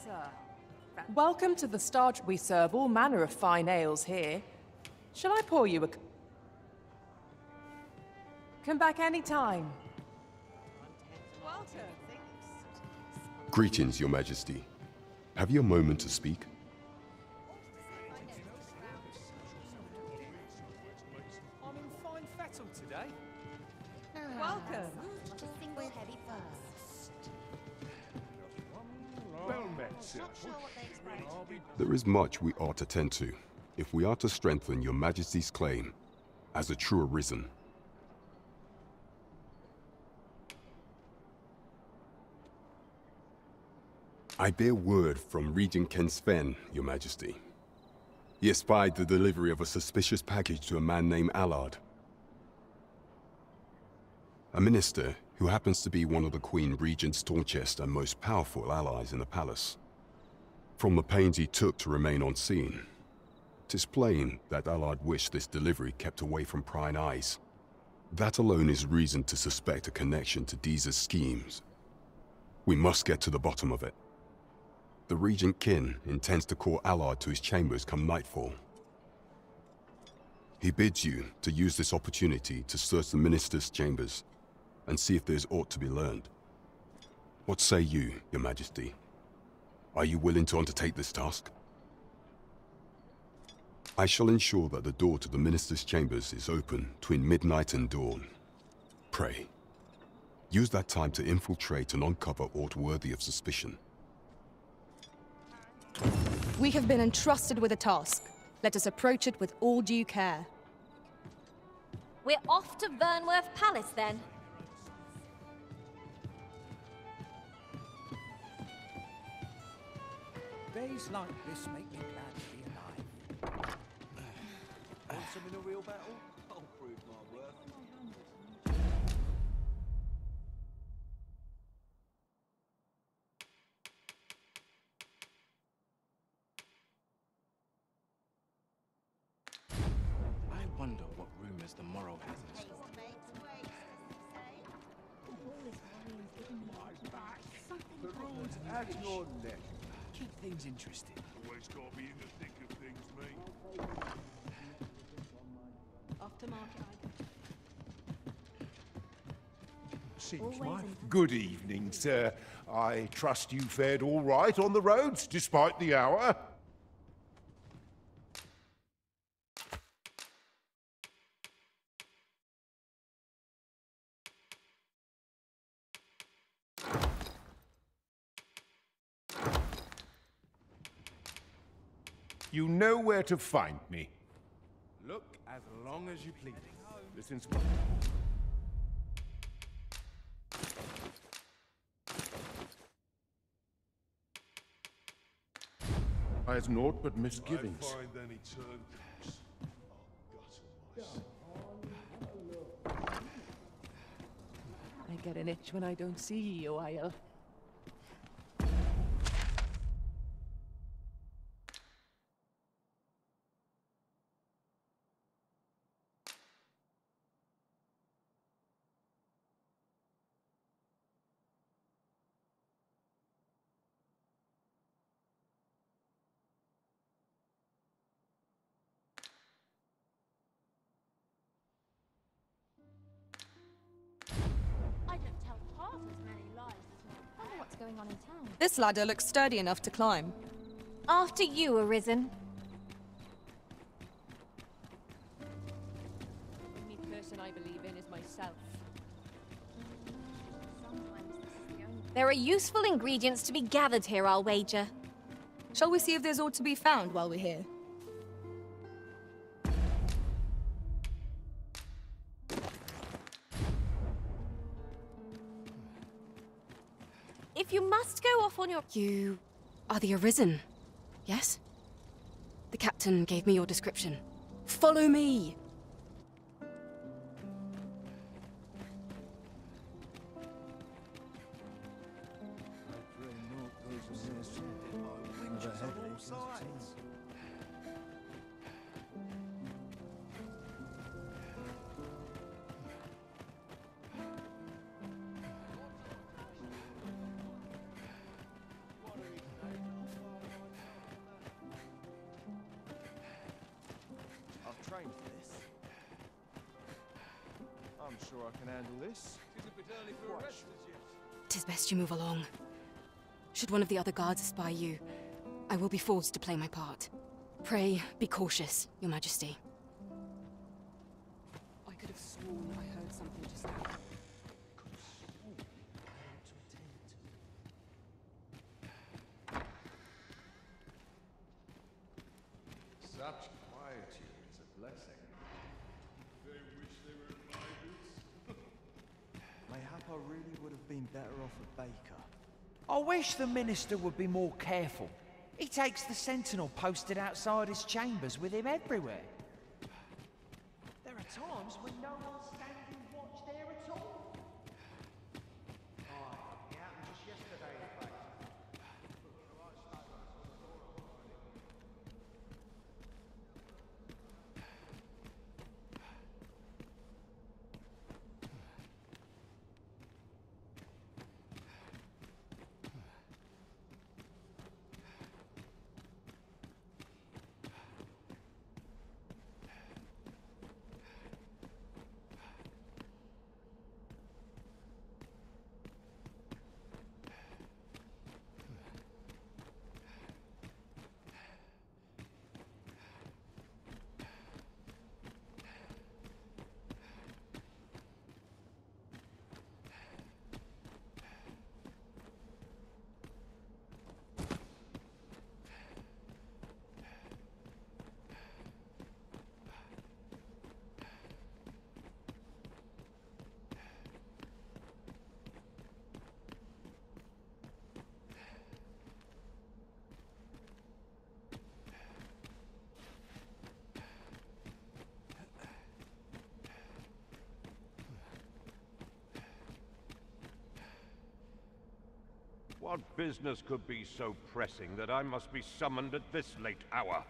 sir. Welcome to the Star. We serve all manner of fine ales here. Shall I pour you a... Come back any time. Greetings, Your Majesty. Have you a moment to speak? I'm in fine fettle today. Welcome. Single heavy first. Well met, sir. Not sure what they expect. There is much we ought to tend to, if we are to strengthen Your Majesty's claim as a true Arisen. I bear word from Regent Ken Sven, Your Majesty. He espied the delivery of a suspicious package to a man named Allard. A minister who happens to be one of the Queen Regent's staunchest and most powerful allies in the palace. From the pains he took to remain on scene, 'tis plain that Allard wished this delivery kept away from prying eyes. That alone is reason to suspect a connection to Deeza's schemes. We must get to the bottom of it. The Regent Kin intends to call Allard to his chambers come nightfall. He bids you to use this opportunity to search the minister's chambers and see if there's aught to be learned. What say you, Your Majesty? Are you willing to undertake this task? I shall ensure that the door to the minister's chambers is open between midnight and dawn. Pray, use that time to infiltrate and uncover aught worthy of suspicion. We have been entrusted with a task. Let us approach it with all due care. We're off to Vernworth Palace then. Days like this make me glad to be alive. Want some in a real battle? I'll prove my worth. I wonder what rumors the Morrow has in store. The road's at your neck. Keep things interesting. Always got to be in the thick of things, mate. Off to market Seems my... Good evening, sir. I trust you fared all right on the roads, despite the hour. You know where to find me. Look as long as you please. Listen. I has naught but misgivings. I find then he turned things. Oh, God almighty. I get an itch when I don't see you, I'll... I don't tell half as many lies as my wonder what's going on in town. This ladder looks sturdy enough to climb. After you, Arisen. The only person I believe in is myself. There are useful ingredients to be gathered here, I'll wager. Shall we see if there's aught to be found while we're here? If you must go off on your... You are the Arisen, yes? The captain gave me your description. Follow me! trained for this. I'm sure I can handle this. Is it a bit early for a rest as yet? 'Tis best you move along. Should one of the other guards spy you, I will be forced to play my part. Pray, be cautious, Your Majesty. I could have sworn I heard something just now. Such quietude is a blessing. They wish they were in my boots. Mayhap I really would have been better off a baker. I wish the minister would be more careful. He takes the sentinel posted outside his chambers with him everywhere. There are times when no one's standing watch there at all. It happened just yesterday, in fact. What business could be so pressing that I must be summoned at this late hour?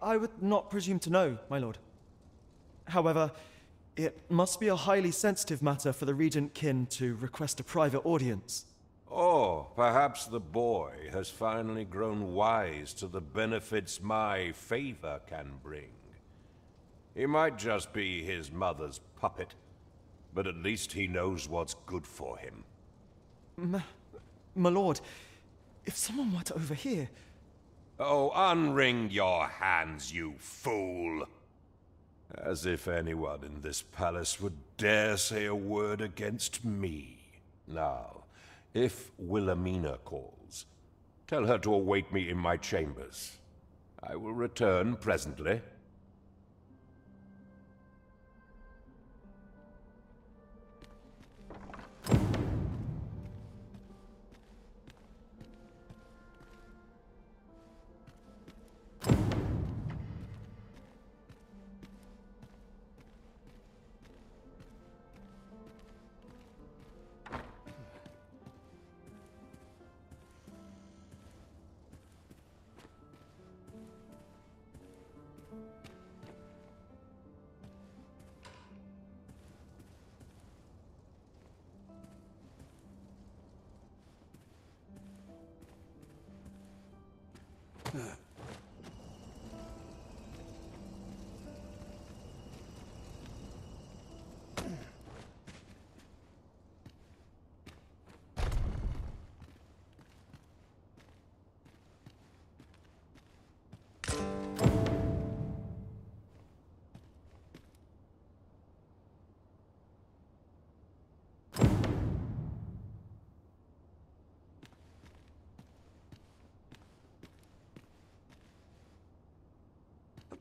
I would not presume to know, my lord. However, it must be a highly sensitive matter for the Regent Kin to request a private audience. Or perhaps the boy has finally grown wise to the benefits my favor can bring. He might just be his mother's puppet, but at least he knows what's good for him. My lord, if someone were to overhear... Oh, unwring your hands, you fool! As if anyone in this palace would dare say a word against me. Now, if Wilhelmina calls, tell her to await me in my chambers. I will return presently.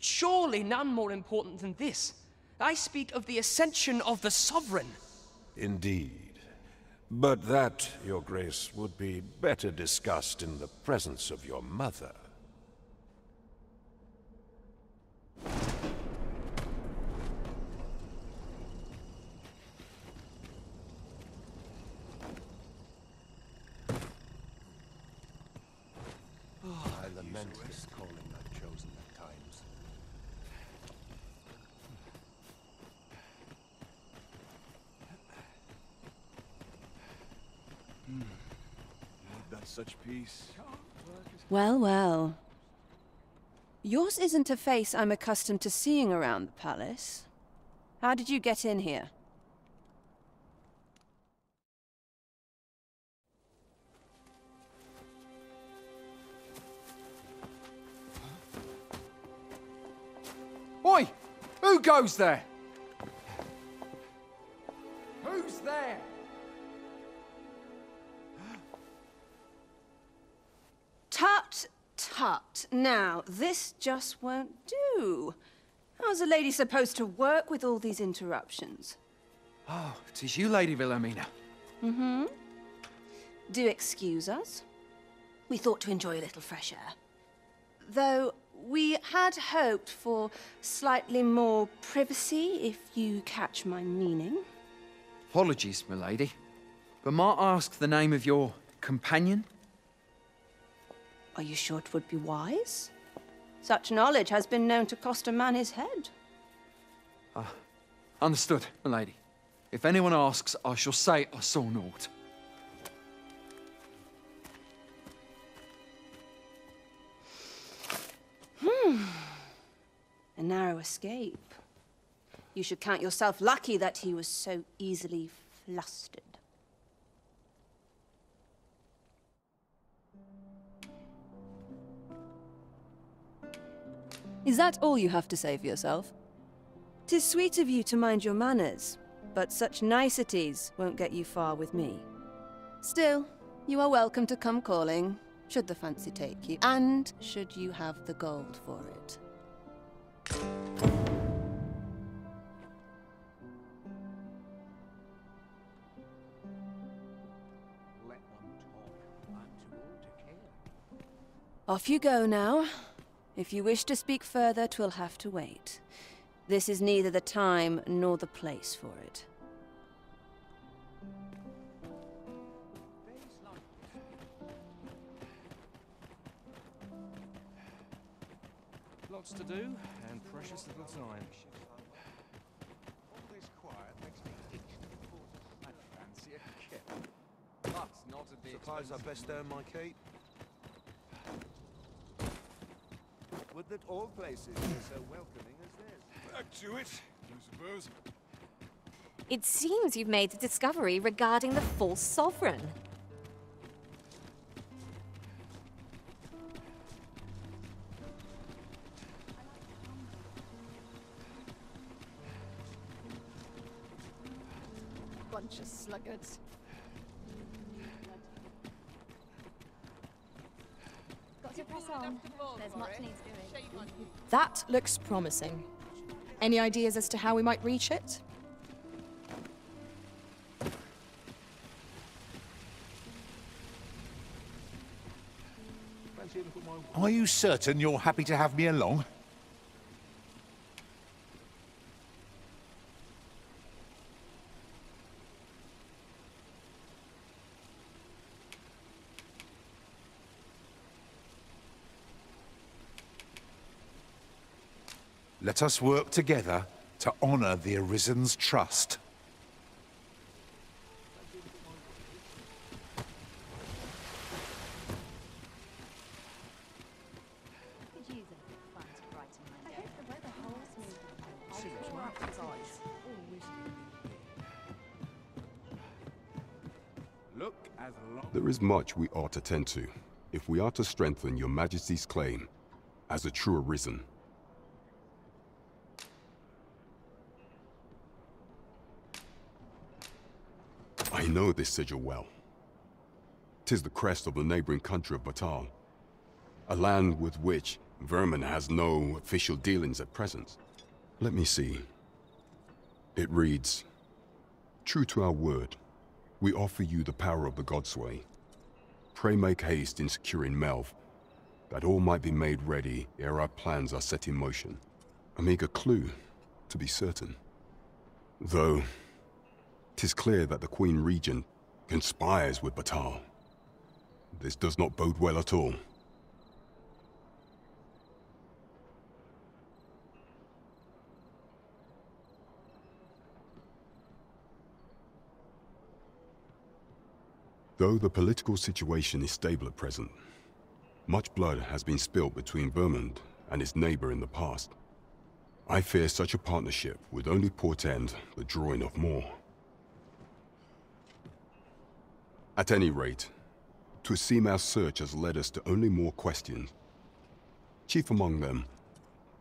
Surely none more important than this. I speak of the ascension of the Sovereign. Indeed. But that, Your Grace, would be better discussed in the presence of your mother. I lament this calling I've chosen at times. That's such peace. Well, well. Yours isn't a face I'm accustomed to seeing around the palace. How did you get in here? Oi! Who goes there? Who's there? Tut, tut. Now, this just won't do. How's a lady supposed to work with all these interruptions? Oh, 'tis you, Lady Wilhelmina. Mm-hmm. Do excuse us. We thought to enjoy a little fresh air. Though we had hoped for slightly more privacy, if you catch my meaning. Apologies, milady. But might I ask the name of your companion? Are you sure it would be wise? Such knowledge has been known to cost a man his head. Understood, milady. If anyone asks, I shall say I saw naught. A narrow escape. You should count yourself lucky that he was so easily flustered. Is that all you have to say for yourself? 'Tis sweet of you to mind your manners, but such niceties won't get you far with me. Still, you are welcome to come calling, should the fancy take you, and should you have the gold for it. Off you go now. If you wish to speak further, 'twill have to wait. This is neither the time nor the place for it. Lots to do, and precious little time. All this quiet makes me itch to I'd fancy a kip. But not at the Suppose I best earn my keep. Would that all places were so welcoming as this. Back to it, I suppose. It seems you've made a discovery regarding the false sovereign. Bunch of sluggards. Got to press on. There's much needs doing. That looks promising. Any ideas as to how we might reach it? Are you certain you're happy to have me along? Let us work together to honor the Arisen's trust. There is much we ought to tend to, if we are to strengthen your Majesty's claim as a true Arisen. I know this sigil well. 'Tis the crest of the neighboring country of Battahl, a land with which Vermin has no official dealings at present. Let me see. It reads, "True to our word, we offer you the power of the Godsway. Pray make haste in securing Melve, that all might be made ready ere our plans are set in motion." A meager clue, to be certain. Though, 'tis clear that the Queen Regent conspires with Battahl. This does not bode well at all. Though the political situation is stable at present, much blood has been spilled between Vermund and his neighbor in the past. I fear such a partnership would only portend the drawing of more. At any rate, 'twould seem our search has led us to only more questions. Chief among them,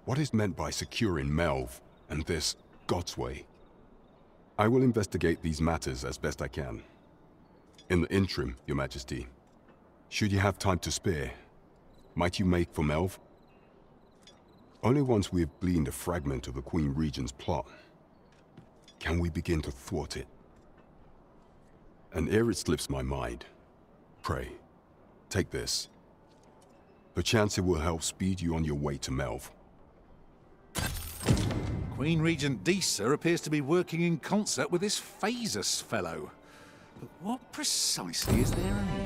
what is meant by securing Melve and this Godsway? I will investigate these matters as best I can. In the interim, Your Majesty, should you have time to spare, might you make for Melve? Only once we have gleaned a fragment of the Queen Regent's plot can we begin to thwart it. And ere it slips my mind, pray, take this. Perchance it will help speed you on your way to Melve. Queen Regent Disa appears to be working in concert with this Phasus fellow. But what precisely is their aim?